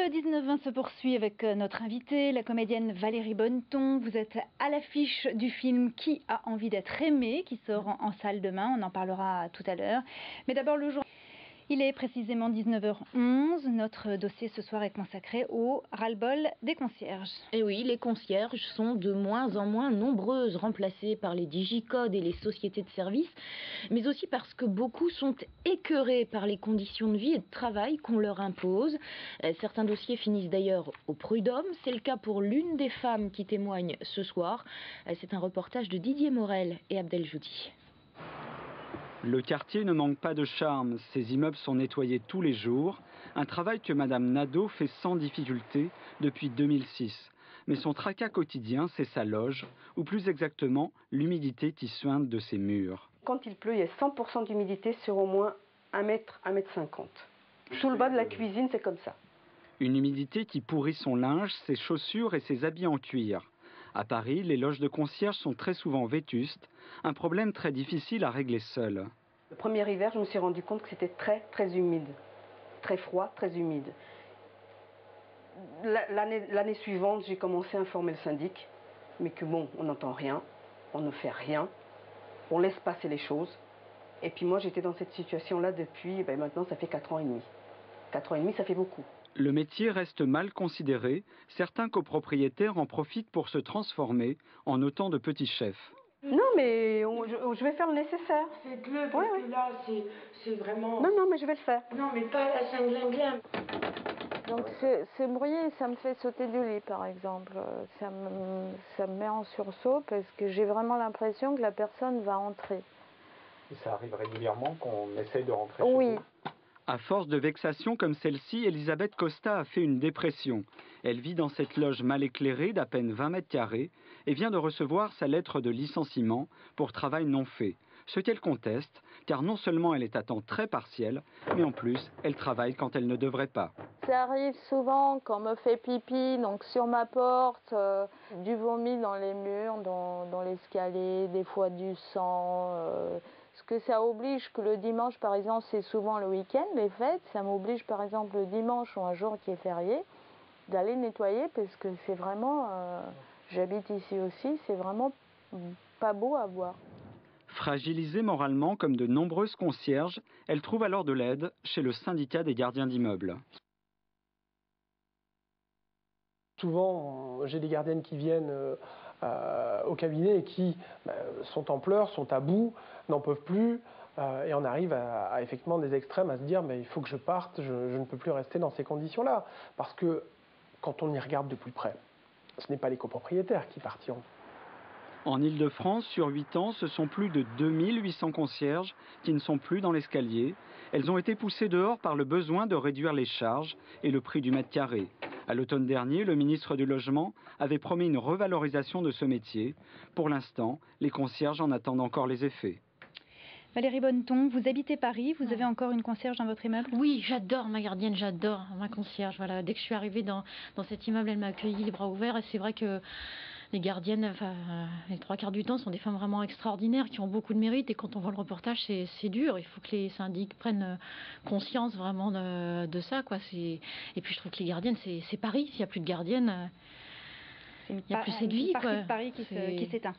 Le 19-20 se poursuit avec notre invitée, la comédienne Valérie Bonneton. Vous êtes à l'affiche du film Qui a envie d'être aimé, qui sort en salle demain. On en parlera tout à l'heure. Mais d'abord le jour. Il est précisément 19h11. Notre dossier ce soir est consacré au ras-le-bol des concierges. Et oui, les concierges sont de moins en moins nombreuses, remplacées par les digicodes et les sociétés de services, mais aussi parce que beaucoup sont écœurés par les conditions de vie et de travail qu'on leur impose. Certains dossiers finissent d'ailleurs au prud'homme. C'est le cas pour l'une des femmes qui témoigne ce soir. C'est un reportage de Didier Morel et Abdel Joudi. Le quartier ne manque pas de charme, ses immeubles sont nettoyés tous les jours, un travail que Madame Nadeau fait sans difficulté depuis 2006. Mais son tracas quotidien, c'est sa loge, ou plus exactement l'humidité qui suinte de ses murs. Quand il pleut, il y a 100% d'humidité sur au moins 1 mètre, 1 mètre 50. Sous le bas de la cuisine, c'est comme ça. Une humidité qui pourrit son linge, ses chaussures et ses habits en cuir. À Paris, les loges de concierge sont très souvent vétustes, un problème très difficile à régler seul. Le premier hiver, je me suis rendu compte que c'était très humide, très froid, très humide. L'année suivante, j'ai commencé à informer le syndic, mais que bon, on n'entend rien, on ne fait rien, on laisse passer les choses. Et puis moi, j'étais dans cette situation-là depuis, maintenant, ça fait 4 ans et demi. 4 ans et demi, ça fait beaucoup. Le métier reste mal considéré. Certains copropriétaires en profitent pour se transformer en autant de petits chefs. Non, mais je vais faire le nécessaire. Faites-le, parce que là, c'est vraiment... Non, mais je vais le faire. Non, mais pas la cinglinglin. Donc c'est brouillé, ça me fait sauter du lit, par exemple. Ça me met en sursaut parce que j'ai vraiment l'impression que la personne va entrer. Et ça arrive régulièrement qu'on essaye de rentrer chez vous ? À force de vexations comme celle-ci, Elisabeth Costa a fait une dépression. Elle vit dans cette loge mal éclairée d'à peine 20 mètres carrés et vient de recevoir sa lettre de licenciement pour travail non fait. Ce qu'elle conteste, car non seulement elle est à temps très partiel, mais en plus, elle travaille quand elle ne devrait pas. Ça arrive souvent quand on me fait pipi, donc sur ma porte, du vomi dans les murs, dans l'escalier, des fois du sang. Parce que ça oblige que le dimanche, par exemple, c'est souvent le week-end, les fêtes, ça m'oblige par exemple le dimanche ou un jour qui est férié, d'aller nettoyer parce que c'est vraiment, j'habite ici aussi, c'est vraiment pas beau à voir. Fragilisée moralement comme de nombreuses concierges, elle trouve alors de l'aide chez le syndicat des gardiens d'immeubles. Souvent, j'ai des gardiennes qui viennent au cabinet et qui sont en pleurs, sont à bout, n'en peuvent plus. Et on arrive à effectivement des extrêmes, à se dire il faut que je parte, je ne peux plus rester dans ces conditions-là. Parce que quand on y regarde de plus près, ce n'est pas les copropriétaires qui partiront. En Ile-de-France, sur 8 ans, ce sont plus de 2800 concierges qui ne sont plus dans l'escalier. Elles ont été poussées dehors par le besoin de réduire les charges et le prix du mètre carré. À l'automne dernier, le ministre du Logement avait promis une revalorisation de ce métier. Pour l'instant, les concierges en attendent encore les effets. Valérie Bonneton, vous habitez Paris, vous avez encore une concierge dans votre immeuble ? Oui, j'adore ma gardienne, j'adore ma concierge. Voilà, dès que je suis arrivée dans cet immeuble, elle m'a accueilli les bras ouverts. Et c'est vrai que les gardiennes, les 3/4 du temps, sont des femmes vraiment extraordinaires qui ont beaucoup de mérite. Et quand on voit le reportage, c'est dur. Il faut que les syndics prennent conscience vraiment de ça, quoi. Et puis je trouve que les gardiennes, c'est Paris. S'il n'y a plus de gardiennes, il n'y a plus cette vie, quoi. C'est une partie de Paris qui s'éteint.